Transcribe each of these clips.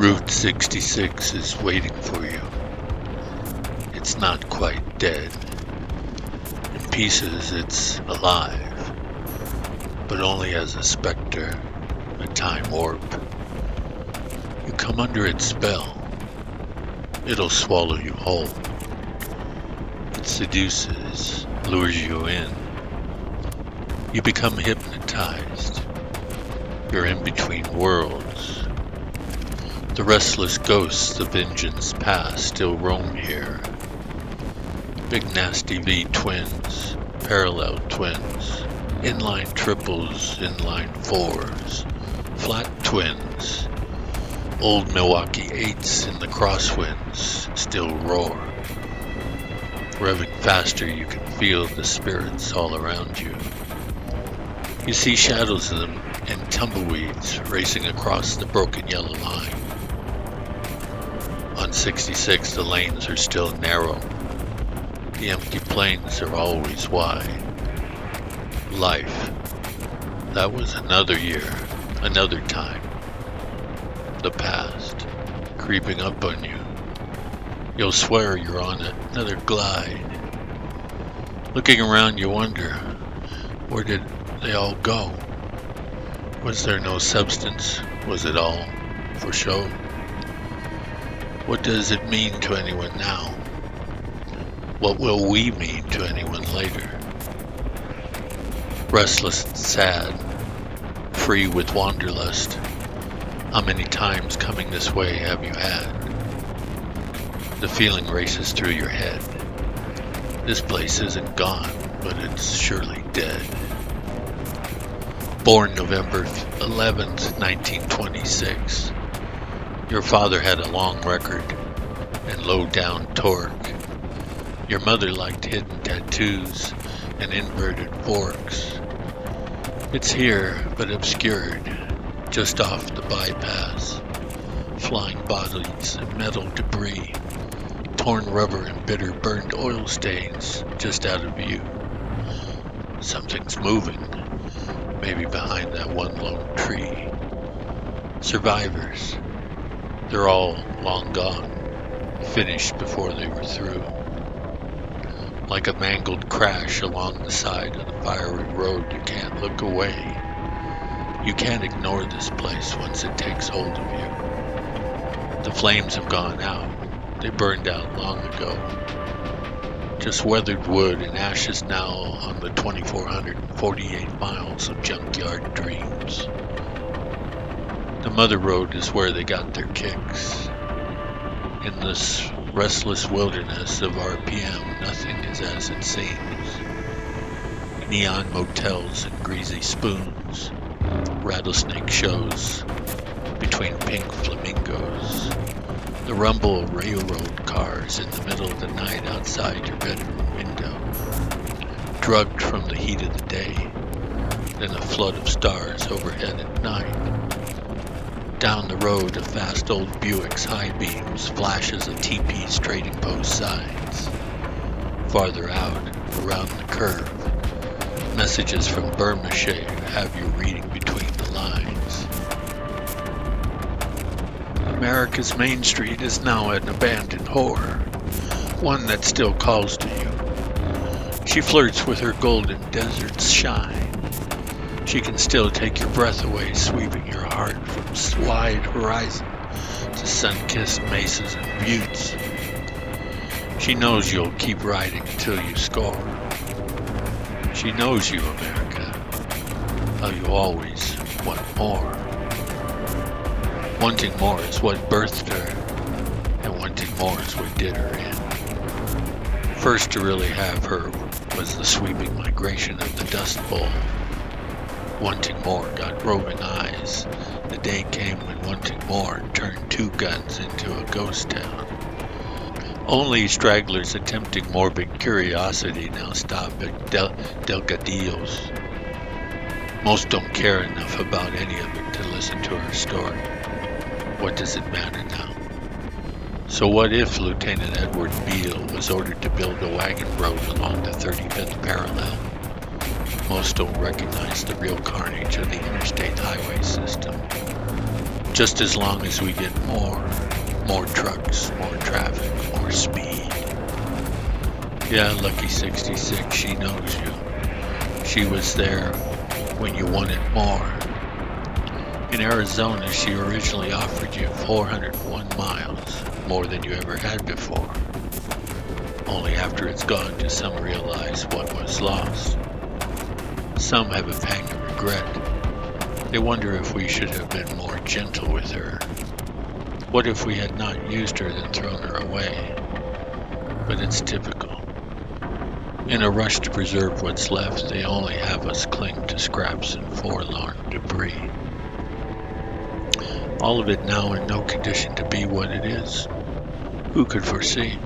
Route 66 is waiting for you. It's not quite dead. In pieces, it's alive, but only as a specter, a time warp. You come under its spell. It'll swallow you whole. It seduces, lures you in. You become hypnotized. You're in between worlds. The restless ghosts of engines past still roam here. Big nasty V twins, parallel twins, inline triples, inline fours, flat twins. Old Milwaukee 8s in the crosswinds still roar. Revving faster, you can feel the spirits all around you. You see shadows of them in tumbleweeds racing across the broken yellow line. On 66, the lanes are still narrow. The empty plains are always wide. Life. That was another year, another time. The past, creeping up on you. You'll swear you're on another glide. Looking around, you wonder, where did they all go? Was there no substance? Was it all for show? What does it mean to anyone now? What will we mean to anyone later? Restless and sad, free with wanderlust. How many times coming this way have you had? The feeling races through your head. This place isn't gone, but it's surely dead. Born November 11th, 1926. Your father had a long record and low-down torque. Your mother liked hidden tattoos and inverted forks. It's here, but obscured, just off the bypass. Flying bodies and metal debris, torn rubber and bitter burned oil stains just out of view. Something's moving, maybe behind that one lone tree. Survivors. They're all long gone, finished before they were through. Like a mangled crash along the side of the fiery road, you can't look away. You can't ignore this place once it takes hold of you. The flames have gone out. They burned out long ago. Just weathered wood and ashes now on the 2,448 miles of junkyard dreams. The mother road is where they got their kicks. In this restless wilderness of RPM, nothing is as it seems. Neon motels and greasy spoons, rattlesnake shows between pink flamingos, the rumble of railroad cars in the middle of the night outside your bedroom window, drugged from the heat of the day, then a flood of stars overhead at night. Down the road, a fast old Buick's high beams flashes of TP's trading post signs. Farther out, around the curve, messages from Burma-Shave have you reading between the lines. America's Main Street is now an abandoned whore, one that still calls to you. She flirts with her golden desert's shine. She can still take your breath away, sweeping your heart from wide horizon to sun-kissed mesas and buttes. She knows you'll keep riding until you score. She knows you, America, how you always want more. Wanting more is what birthed her, and wanting more is what did her in. First to really have her was the sweeping migration of the Dust Bowl. Wanting more got roving eyes. The day came when wanting more turned two guns into a ghost town. Only stragglers attempting morbid curiosity now stop at Delgadillo's. Most don't care enough about any of it to listen to her story. What does it matter now? So what if Lieutenant Edward Beale was ordered to build a wagon road along the 35th parallel? Most don't recognize the real carnage of the interstate highway system. Just as long as we get more trucks, more traffic, more speed. Yeah, Lucky 66, she knows you. She was there when you wanted more. In Arizona, she originally offered you 401 miles, more than you ever had before. Only after it's gone do some realize what was lost. Some have a pang of regret. They wonder if we should have been more gentle with her. What if we had not used her then thrown her away? But it's typical. In a rush to preserve what's left, they only have us cling to scraps and forlorn debris. All of it now in no condition to be what it is. Who could foresee?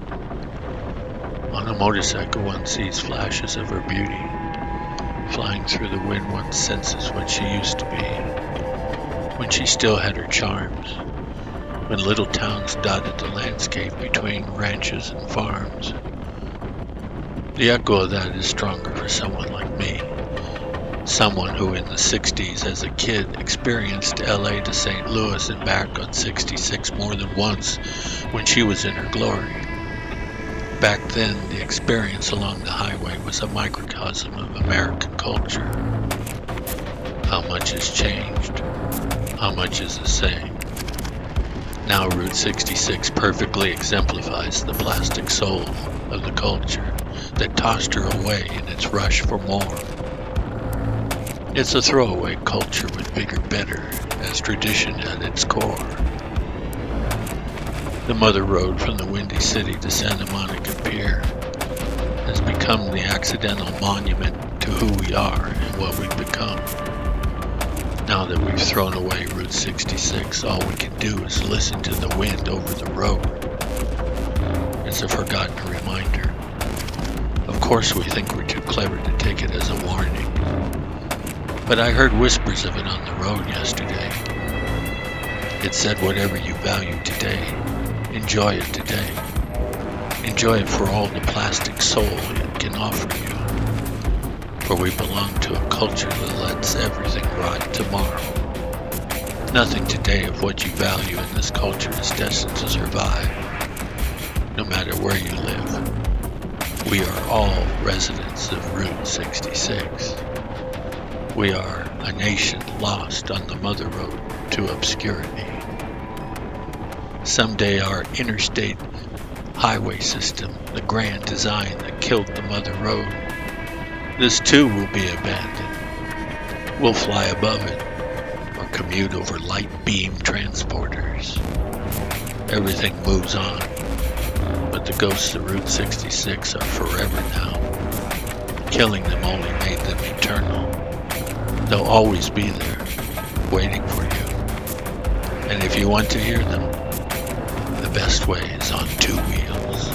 On a motorcycle one sees flashes of her beauty. Flying through the wind one senses what she used to be, when she still had her charms, when little towns dotted the landscape between ranches and farms. The echo of that is stronger for someone like me, someone who in the 60s as a kid experienced LA to St. Louis and back on 66 more than once when she was in her glory. Back then, the experience along the highway was a microcosm of American culture. How much has changed? How much is the same? Now Route 66 perfectly exemplifies the plastic soul of the culture that tossed her away in its rush for more. It's a throwaway culture with bigger, better as tradition at its core. The mother road from the Windy City to Santa Monica Pier has become the accidental monument to who we are and what we've become. Now that we've thrown away Route 66, all we can do is listen to the wind over the road. It's a forgotten reminder. Of course we think we're too clever to take it as a warning. But I heard whispers of it on the road yesterday. It said whatever you value today, enjoy it today. Enjoy it for all the plastic soul it can offer you. For we belong to a culture that lets everything rot tomorrow. Nothing today of what you value in this culture is destined to survive, no matter where you live. We are all residents of Route 66. We are a nation lost on the mother road to obscurity. Someday our interstate highway system, the grand design that killed the mother road, this too will be abandoned. We'll fly above it or commute over light beam transporters. Everything moves on, but the ghosts of Route 66 are forever now. Killing them only made them eternal. They'll always be there, waiting for you. And if you want to hear them, the best way is on two wheels.